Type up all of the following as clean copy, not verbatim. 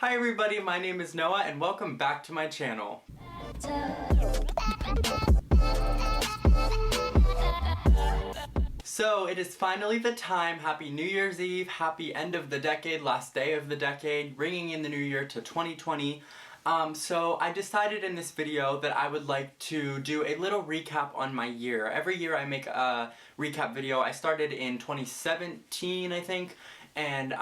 Hi everybody, my name is Noah and welcome back to my channel. So it is finally the time. Happy New Year's Eve, happy end of the decade, last day of the decade, ringing in the new year to 2020. So I decided in this video that I would like to do a little recap on my year. Every year I make a recap video. I started in 2017, I think, and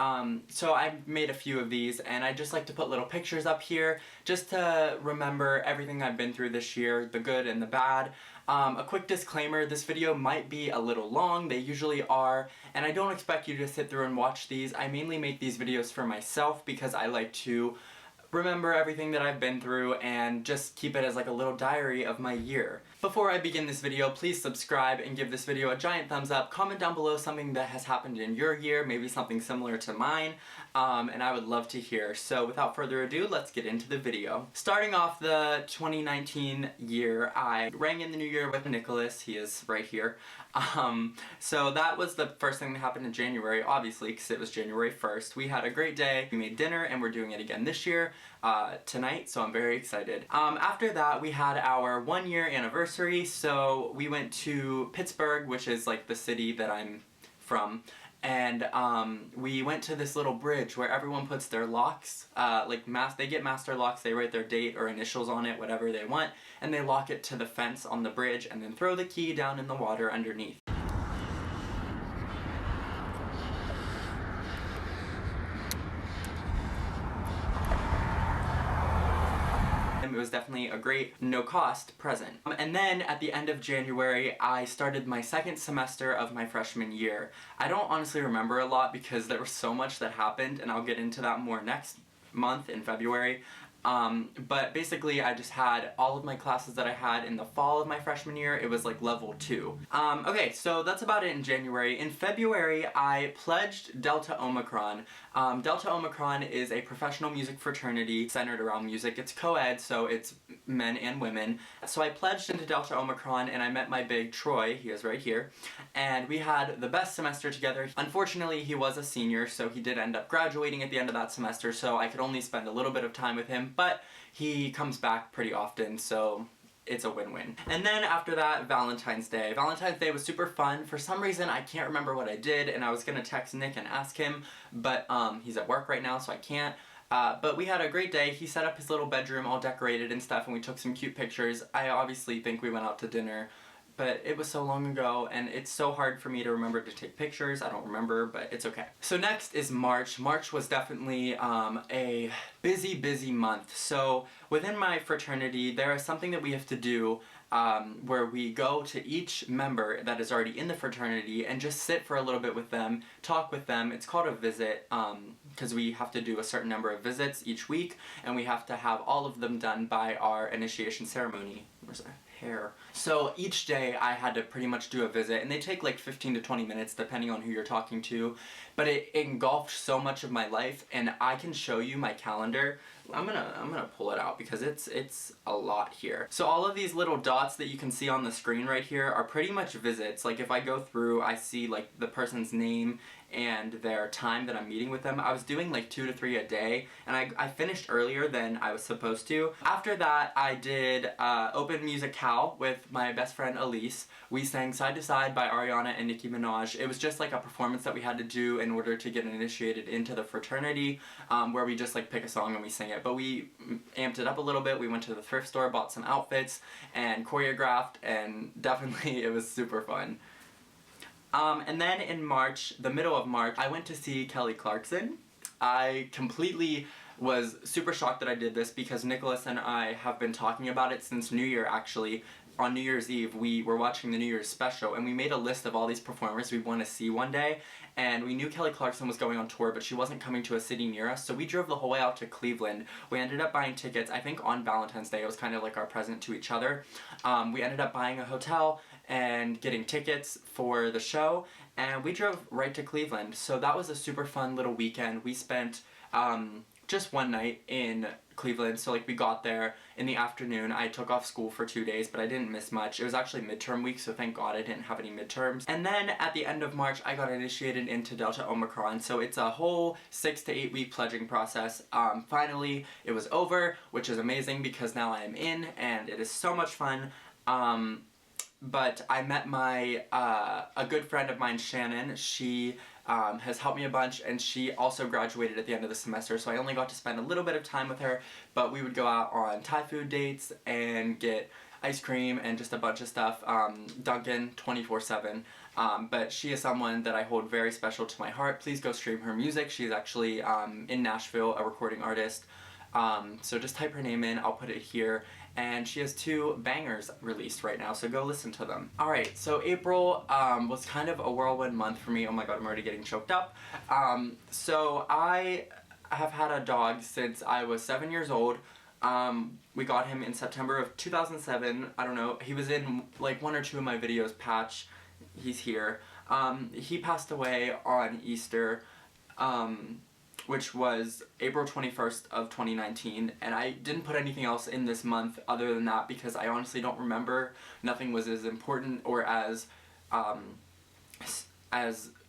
so I made a few of these, and I just like to put little pictures up here just to remember everything I've been through this year, the good and the bad. A quick disclaimer, this video might be a little long, they usually are, and I don't expect you to sit through and watch these. I mainly make these videos for myself because I like to remember everything that I've been through and just keep it as like a little diary of my year. Before I begin this video, please subscribe and give this video a giant thumbs up. Comment down below something that has happened in your year, maybe something similar to mine, and I would love to hear. So without further ado, let's get into the video. Starting off the 2019 year, I rang in the new year with Nicholas. He is right here. So that was the first thing that happened in January, obviously, because it was January 1st. We had a great day. We made dinner, and we're doing it again this year, tonight, so I'm very excited. After that, we had our 1-year anniversary, so we went to Pittsburgh, which is like the city that I'm from, and we went to this little bridge where everyone puts their locks, they get master locks, they write their date or initials on it, whatever they want, and they lock it to the fence on the bridge and then throw the key down in the water underneath. It was definitely a great, no-cost present. And then at the end of January, I started my second semester of my freshman year. I don't honestly remember a lot because there was so much that happened, and I'll get into that more next month in February. But basically I just had all of my classes that I had in the fall of my freshman year. It was like level 2. Okay, so that's about it in January. In February, I pledged Delta Omicron. Delta Omicron is a professional music fraternity centered around music. It's co-ed, so it's men and women. So I pledged into Delta Omicron and I met my big Troy, he is right here, and we had the best semester together. Unfortunately, he was a senior, so he did end up graduating at the end of that semester, so I could only spend a little bit of time with him. But he comes back pretty often, so it's a win-win. And then after that, Valentine's Day. Valentine's Day was super fun. For some reason, I can't remember what I did, and I was gonna text Nick and ask him, but he's at work right now, so I can't. But we had a great day. He set up his little bedroom all decorated and stuff, and we took some cute pictures. I obviously think we went out to dinner, but it was so long ago, and it's so hard for me to remember to take pictures. I don't remember, but it's okay. So next is March. March was definitely a busy month. So within my fraternity, there is something that we have to do where we go to each member that is already in the fraternity and just sit for a little bit with them, talk with them. It's called a visit, because we have to do a certain number of visits each week, and we have to have all of them done by our initiation ceremony. Where's that? Hair. So each day I had to pretty much do a visit, and they take like 15 to 20 minutes depending on who you're talking to, but it engulfed so much of my life, and I can show you my calendar. I'm gonna pull it out because it's a lot here. So all of these little dots that you can see on the screen right here are pretty much visits. Like if I go through, I see like the person's name and their time that I'm meeting with them. I was doing like 2 to 3 a day, and I finished earlier than I was supposed to. After that, I did Open Musicale with my best friend Elise. We sang Side to Side by Ariana and Nicki Minaj. It was just like a performance that we had to do in order to get initiated into the fraternity, where we just like pick a song and we sing it. But we amped it up a little bit. We went to the thrift store, bought some outfits, and choreographed, and definitely it was super fun. And then in March, the middle of March, I went to see Kelly Clarkson. I completely was super shocked that I did this because Nicholas and I have been talking about it since New Year, actually. On New Year's Eve, we were watching the New Year's special, and we made a list of all these performers we want to see one day, and we knew Kelly Clarkson was going on tour, but she wasn't coming to a city near us, so we drove the whole way out to Cleveland. We ended up buying tickets, I think on Valentine's Day. It was kind of like our present to each other. We ended up buying a hotel and getting tickets for the show, and we drove right to Cleveland. So that was a super fun little weekend. We spent just one night in Cleveland. So like we got there in the afternoon. I took off school for 2 days, but I didn't miss much. It was actually midterm week, so thank God I didn't have any midterms. And then at the end of March, I got initiated into Delta Omicron. So it's a whole 6 to 8 week pledging process. Finally, it was over, which is amazing because now I am in, and it is so much fun. But I met a good friend of mine, Shannon. She has helped me a bunch, and she also graduated at the end of the semester, so I only got to spend a little bit of time with her, but we would go out on Thai food dates and get ice cream and just a bunch of stuff, Dunkin' 24/7, but she is someone that I hold very special to my heart. Please go stream her music. She's actually in Nashville, a recording artist. So just type her name in, I'll put it here, and she has 2 bangers released right now, so go listen to them. Alright, so April was kind of a whirlwind month for me. Oh my god, I'm already getting choked up. So I have had a dog since I was 7 years old. We got him in September of 2007. I don't know, he was in like 1 or 2 of my videos. Patch, he's here. He passed away on Easter, which was April 21st of 2019, and I didn't put anything else in this month other than that because I honestly don't remember. Nothing was as important or as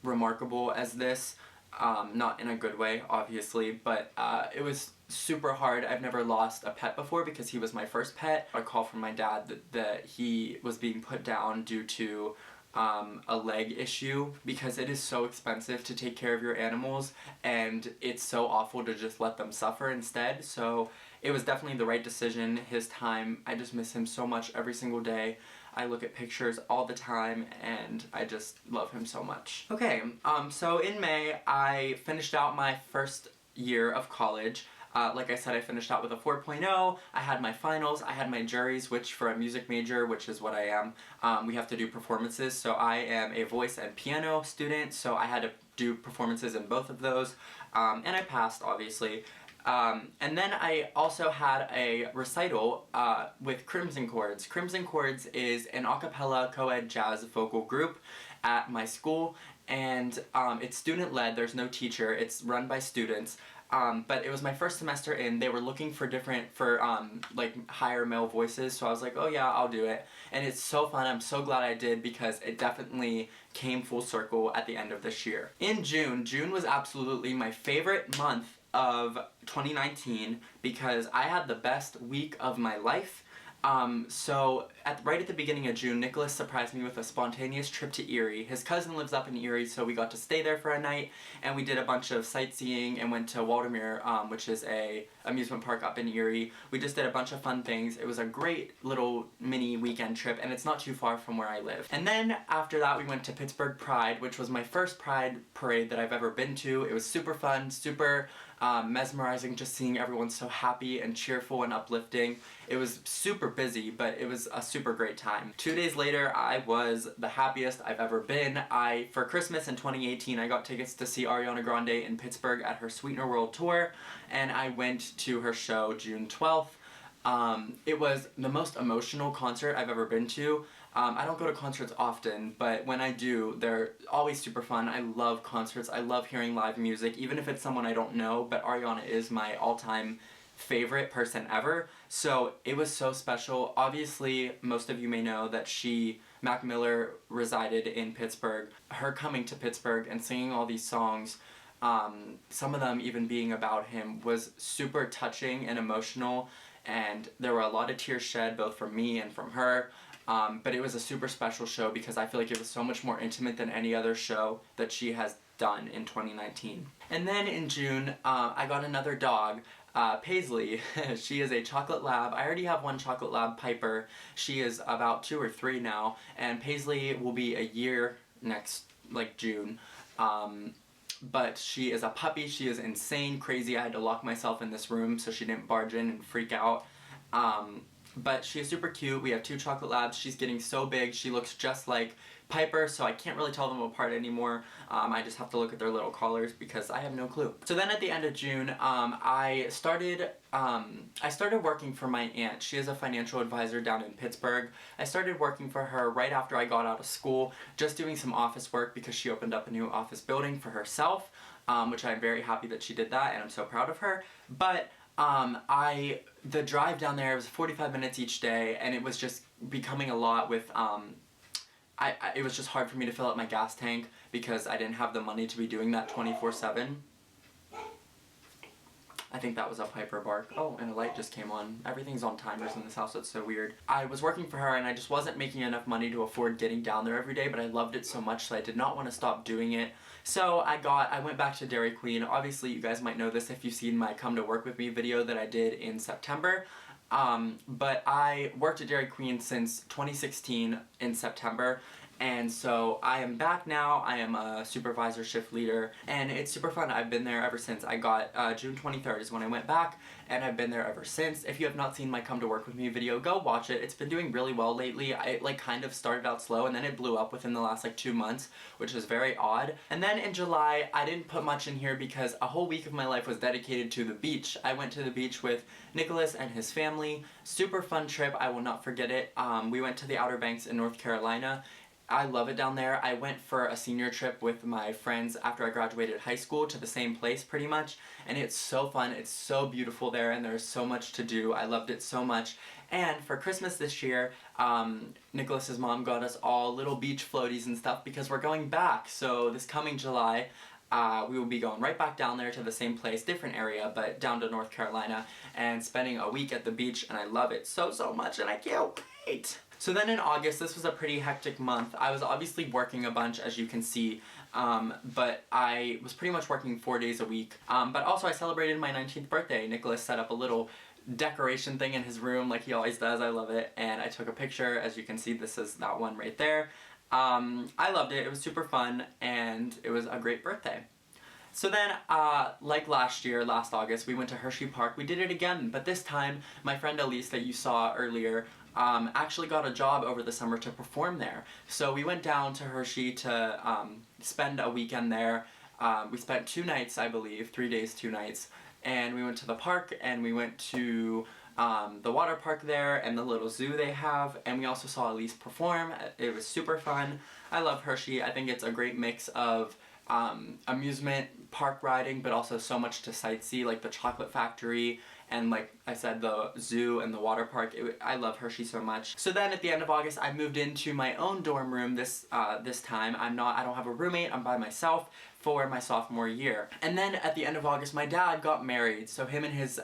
remarkable as this. Not in a good way, obviously, but it was super hard. I've never lost a pet before because he was my first pet. A call from my dad that he was being put down due to a leg issue because it is so expensive to take care of your animals, and it's so awful to just let them suffer instead. So it was definitely the right decision. His time, I just miss him so much every single day. I look at pictures all the time, and I just love him so much. Okay, so in May, I finished out my first year of college. Like I said, I finished out with a 4.0, I had my finals, I had my juries, which for a music major, which is what I am, we have to do performances. So I am a voice and piano student, so I had to do performances in both of those, and I passed, obviously. And then I also had a recital with Crimson Chords. Crimson Chords is an a cappella co-ed jazz vocal group at my school, and it's student-led, there's no teacher, it's run by students. But it was my first semester in. They were looking for like higher male voices, so I was like, oh yeah, I'll do it. And it's so fun. I'm so glad I did because it definitely came full circle at the end of this year. In June was absolutely my favorite month of 2019 because I had the best week of my life. So right at the beginning of June, Nicholas surprised me with a spontaneous trip to Erie. His cousin lives up in Erie, so we got to stay there for a night, and we did a bunch of sightseeing and went to Waldameer, which is a amusement park up in Erie. We just did a bunch of fun things. It was a great little mini weekend trip, and it's not too far from where I live. And then after that, we went to Pittsburgh Pride, which was my first Pride parade that I've ever been to. It was super fun, super mesmerizing, just seeing everyone so happy and cheerful and uplifting. It was super busy, but it was a super great time. 2 days later, I was the happiest I've ever been. For Christmas in 2018, I got tickets to see Ariana Grande in Pittsburgh at her Sweetener World Tour, and I went to her show June 12th. It was the most emotional concert I've ever been to. I don't go to concerts often, but when I do, they're always super fun. I love concerts. I love hearing live music, even if it's someone I don't know, but Ariana is my all-time favorite person ever. So it was so special. Obviously, most of you may know that Mac Miller resided in Pittsburgh. Her coming to Pittsburgh and singing all these songs, some of them even being about him, was super touching and emotional, and there were a lot of tears shed both from me and from her. But it was a super special show because I feel like it was so much more intimate than any other show that she has done in 2019. And then in June, I got another dog, Paisley. She is a chocolate lab. I already have one chocolate lab, Piper. She is about 2 or 3 now, and Paisley will be a year next, June. But she is a puppy. She is insane, crazy. I had to lock myself in this room so she didn't barge in and freak out. But she is super cute. We have 2 chocolate labs. She's getting so big. She looks just like Piper, so I can't really tell them apart anymore. I just have to look at their little collars because I have no clue. So then at the end of June, I started working for my aunt. She is a financial advisor down in Pittsburgh. I started working for her right after I got out of school, just doing some office work because she opened up a new office building for herself. Which I'm very happy that she did that, and I'm so proud of her. But the drive down there was 45 minutes each day, and it was just becoming a lot with, it was just hard for me to fill up my gas tank because I didn't have the money to be doing that 24/7. I think that was a Piper bark. Oh, and a light just came on. Everything's on timers in this house, it's so weird. I was working for her and I just wasn't making enough money to afford getting down there every day, but I loved it so much so I did not want to stop doing it. So I went back to Dairy Queen. Obviously, you guys might know this if you've seen my Come to Work With Me video that I did in September. But I worked at Dairy Queen since 2016 in September. And so I am back now. I am a supervisor shift leader, and it's super fun. I've been there ever since. I got June 23rd is when I went back, and I've been there ever since. If you have not seen my Come to Work With Me video, go watch it. It's been doing really well lately. It like kind of started out slow, and then it blew up within the last like 2 months, which is very odd. And then in July, I didn't put much in here because a whole week of my life was dedicated to the beach. I went to the beach with Nicholas and his family. Super fun trip. I will not forget it. We went to the Outer Banks in North Carolina. I love it down there. I went for a senior trip with my friends after I graduated high school to the same place pretty much, and it's so fun. It's so beautiful there, and there's so much to do. I loved it so much. And for Christmas this year, Nicholas's mom got us all little beach floaties and stuff because we're going back. So this coming July, we will be going right back down there to the same place, different area, but down to North Carolina, and spending a week at the beach, and I love it so much, and I can't wait! So then in August, this was a pretty hectic month. I was obviously working a bunch, as you can see, but I was pretty much working 4 days a week. But also I celebrated my 19th birthday. Nicholas set up a little decoration thing in his room like he always does. I love it. And I took a picture. As you can see, this is that one right there. I loved it. It was super fun, and it was a great birthday. So then, like last August, we went to Hershey Park. We did it again, but this time, my friend Elise that you saw earlier, actually got a job over the summer to perform there. So we went down to Hershey to spend a weekend there. We spent 2 nights, I believe, 3 days, 2 nights, and we went to the park, and we went to the water park there and the little zoo they have, and we also saw Elise perform. It was super fun. I love Hershey. I think it's a great mix of amusement, park riding, but also so much to sightsee, like the chocolate factory, and like I said, the zoo and the water park. I love Hershey so much. So then at the end of August, I moved into my own dorm room this time. I don't have a roommate, I'm by myself for my sophomore year. And then at the end of August, my dad got married, so him and his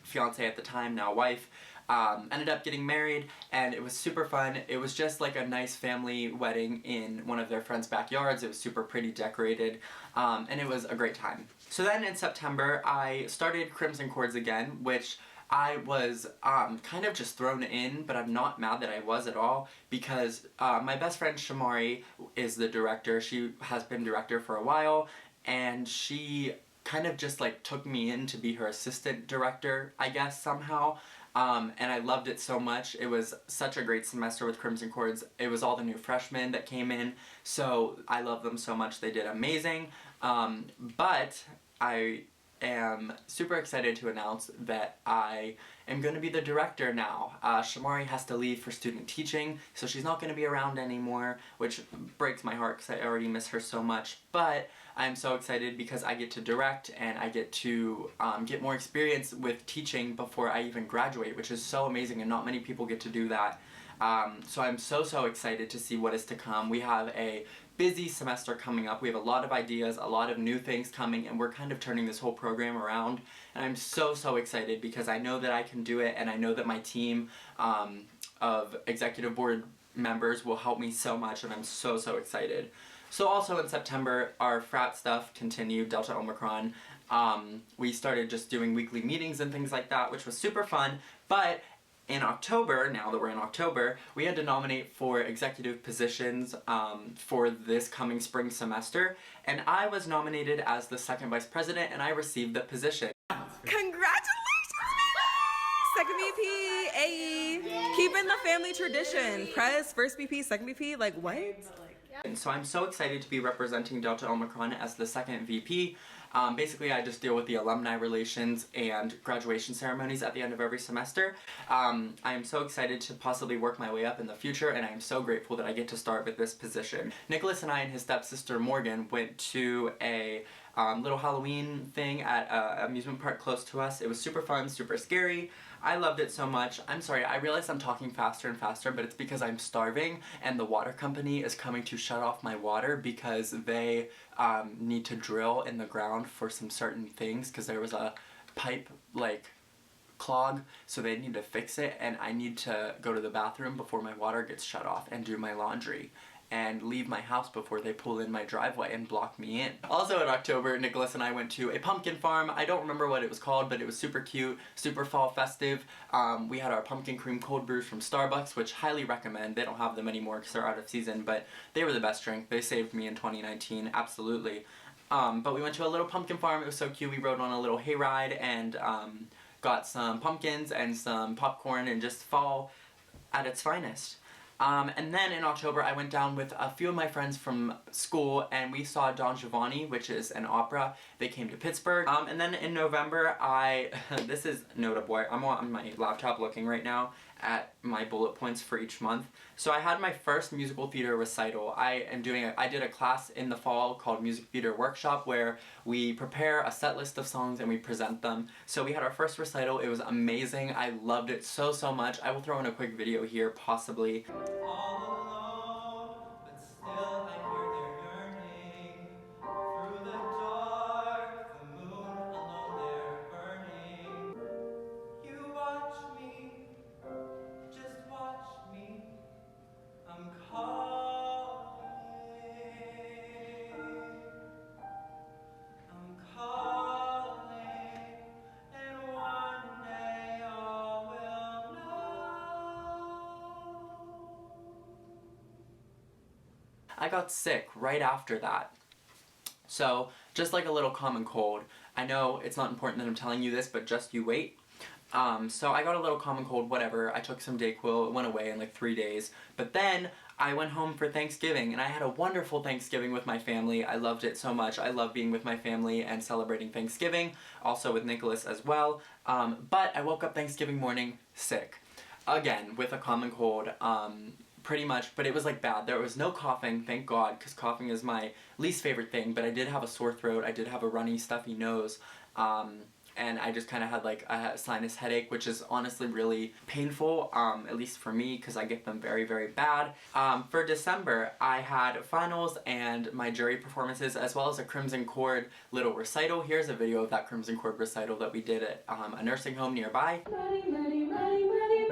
fiance at the time, now wife, ended up getting married, and it was super fun. It was just like a nice family wedding in one of their friends' backyards. It was super pretty decorated, and it was a great time. So then in September, I started Crimson Chords again, which I was kind of just thrown in, but I'm not mad that I was at all, because my best friend Shamari is the director. She has been director for a while, and she kind of just like took me in to be her assistant director, I guess, somehow. And I loved it so much. It was such a great semester with Crimson Chords. It was all the new freshmen that came in, so I love them so much. They did amazing. But I am super excited to announce that I am going to be the director now. Shamari has to leave for student teaching, so she's not going to be around anymore, which breaks my heart because I already miss her so much. But I'm so excited because I get to direct, and I get to get more experience with teaching before I even graduate, which is so amazing, and not many people get to do that. So I'm so excited to see what is to come. We have a busy semester coming up. We have a lot of ideas, a lot of new things coming, and we're kind of turning this whole program around. And I'm so excited because I know that I can do it, and I know that my team of executive board members will help me so much, and I'm so excited. So also in September, our frat stuff continued, Delta Omicron. We started just doing weekly meetings and things like that, which was super fun. But in October, now that we're in October, we had to nominate for executive positions for this coming spring semester, and I was nominated as the second vice president, and I received the position. Congratulations, baby! Second VP, ayy. Keeping the family tradition. Press, first VP, second VP, like what? And so I'm so excited to be representing Delta Omicron as the second VP. Basically, I just deal with the alumni relations and graduation ceremonies at the end of every semester. I am so excited to possibly work my way up in the future, and I am so grateful that I get to start with this position. Nicholas and I and his stepsister Morgan went to a little Halloween thing at an amusement park close to us. It was super fun, super scary. I loved it so much. I'm sorry, I realize I'm talking faster and faster, but it's because I'm starving and the water company is coming to shut off my water because they need to drill in the ground for some certain things because there was a pipe, like, clog, so they need to fix it, and I need to go to the bathroom before my water gets shut off and do my laundry and leave my house before they pull in my driveway and block me in. Also in October, Nicholas and I went to a pumpkin farm. I don't remember what it was called, but it was super cute, super fall festive. We had our pumpkin cream cold brews from Starbucks, which highly recommend. They don't have them anymore because they're out of season, but they were the best drink. They saved me in 2019, absolutely. But we went to a little pumpkin farm. It was so cute. We rode on a little hayride and got some pumpkins and some popcorn and just fall at its finest. And then in October, I went down with a few of my friends from school and we saw Don Giovanni, which is an opera. They came to Pittsburgh. And then in November, this is notable. I'm on my laptop looking right now at my bullet points for each month. So I had my first musical theater recital. I did a class in the fall called Music Theater Workshop where we prepare a set list of songs and we present them. So we had our first recital. It was amazing. I loved it so, so much. I will throw in a quick video here, possibly. All alone, but still I hear their yearning. Through the dark, the moon alone there burning. You watch me, just watch me. I'm calling. I'm calling, and one day all will know. I got sick right after that. So, just like a little common cold. I know it's not important that I'm telling you this, but just you wait. So I got a little common cold, whatever. I took some Dayquil, it went away in like 3 days. But then I went home for Thanksgiving and I had a wonderful Thanksgiving with my family. I loved it so much. I love being with my family and celebrating Thanksgiving, also with Nicholas as well. But I woke up Thanksgiving morning sick. Again, with a common cold. Pretty much, but it was like bad. There was no coughing, thank God, because coughing is my least favorite thing, but I did have a sore throat, I did have a runny, stuffy nose, and I just kind of had like a sinus headache, which is honestly really painful, at least for me, because I get them very, very bad. For December, I had finals and my jury performances, as well as a Crimson Cord little recital. Here's a video of that Crimson Cord recital that we did at a nursing home nearby. Merry, merry, merry, merry,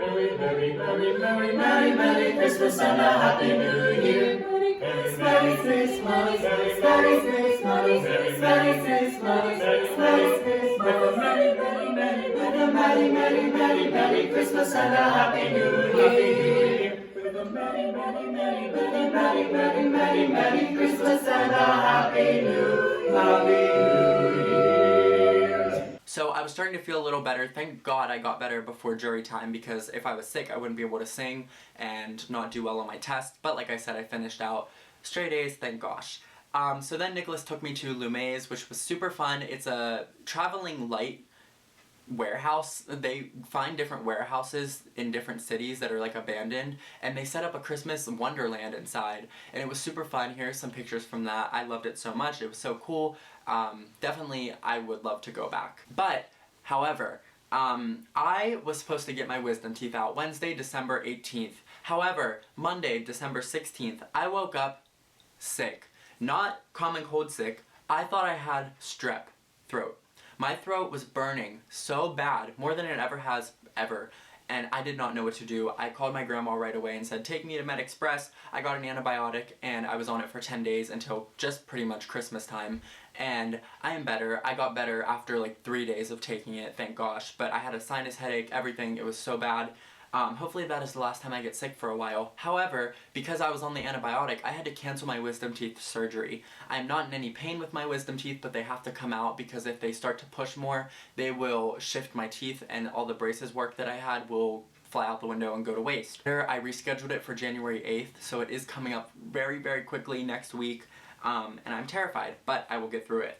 merry, merry Christmas and a Happy New Year. Merry Christmas, Merry Christmas, Merry Christmas, Merry Christmas, Merry Christmas, Merry Christmas, Merry Christmas, Merry, merry, merry, with a merry, merry, merry, merry Christmas and a Happy New Year. With a merry, merry, merry, with a merry, merry, merry, merry Christmas and a Happy New Year. So I was starting to feel a little better. Thank God I got better before jury time, because if I was sick I wouldn't be able to sing and not do well on my test. But like I said, I finished out straight A's, thank gosh. So then Nicholas took me to Lumet's, which was super fun. It's a traveling light warehouse. They find different warehouses in different cities that are like abandoned, and they set up a Christmas wonderland inside, and it was super fun. Here's some pictures from that. I loved it so much. It was so cool. Definitely I would love to go back. But however, I was supposed to get my wisdom teeth out Wednesday, December 18th. However, Monday, December 16th, I woke up sick. Not common cold sick. I thought I had strep throat. My throat was burning so bad, more than it ever has ever, and I did not know what to do. I called my grandma right away and said, take me to MedExpress. I got an antibiotic and I was on it for 10 days until just pretty much Christmas time, and I am better. I got better after like 3 days of taking it, thank gosh, but I had a sinus headache, everything. It was so bad. Hopefully that is the last time I get sick for a while. However, because I was on the antibiotic, I had to cancel my wisdom teeth surgery. I'm not in any pain with my wisdom teeth, but they have to come out because if they start to push more, they will shift my teeth and all the braces work that I had will fly out the window and go to waste. I rescheduled it for January 8th, so it is coming up very, very quickly next week, and I'm terrified, but I will get through it.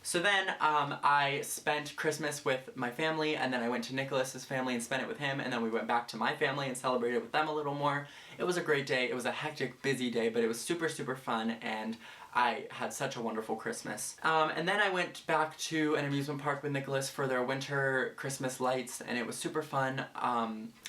So then I spent Christmas with my family, and then I went to Nicholas's family and spent it with him, and then we went back to my family and celebrated with them a little more. It was a great day. It was a hectic, busy day, but it was super, super fun, and I had such a wonderful Christmas. And then I went back to an amusement park with Nicholas for their winter Christmas lights, and it was super fun.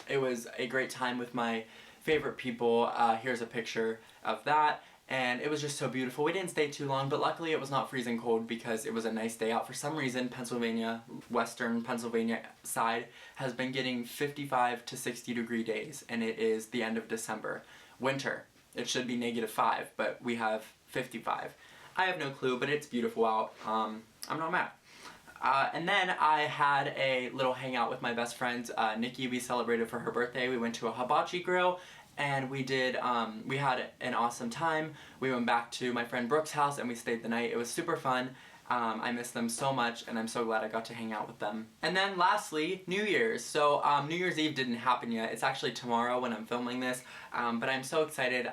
It was a great time with my favorite people. Here's a picture of that. And it was just so beautiful. We didn't stay too long, but luckily it was not freezing cold because it was a nice day out. For some reason, Pennsylvania, western Pennsylvania side, has been getting 55 to 60 degree days, and it is the end of December. Winter. It should be -5, but we have 55. I have no clue, but it's beautiful out. I'm not mad. And then I had a little hangout with my best friends. Nikki, we celebrated for her birthday. We went to a hibachi grill, and we had an awesome time. We went back to my friend Brooke's house and we stayed the night. It was super fun. I miss them so much, and I'm so glad I got to hang out with them. And then lastly, New Year's. So New Year's Eve didn't happen yet. It's actually tomorrow when I'm filming this, but I'm so excited.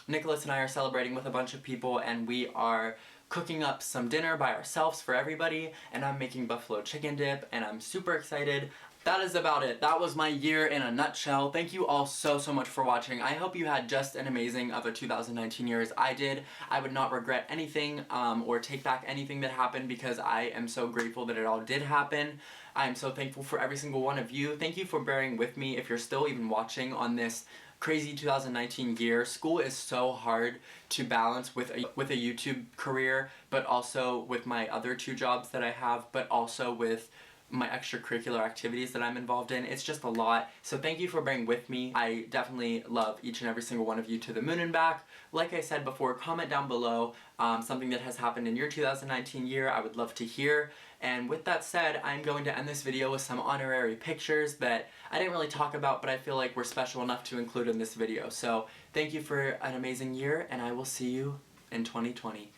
Nicholas and I are celebrating with a bunch of people, and we are cooking up some dinner by ourselves for everybody, and I'm making buffalo chicken dip, and I'm super excited. That is about it. That was my year in a nutshell. Thank you all so much for watching. I hope you had just an amazing of a 2019 year as I did. I would not regret anything or take back anything that happened because I am so grateful that it all did happen. I'm so thankful for every single one of you. Thank you for bearing with me if you're still even watching on this crazy 2019 year. School is so hard to balance with a YouTube career, but also with my other 2 jobs that I have, but also with my extracurricular activities that I'm involved in. It's just a lot. So thank you for bearing with me. I definitely love each and every single one of you to the moon and back. Like I said before, comment down below something that has happened in your 2019 year. I would love to hear. And with that said, I'm going to end this video with some honorary pictures that I didn't really talk about, but I feel like were special enough to include in this video. So thank you for an amazing year, and I will see you in 2020.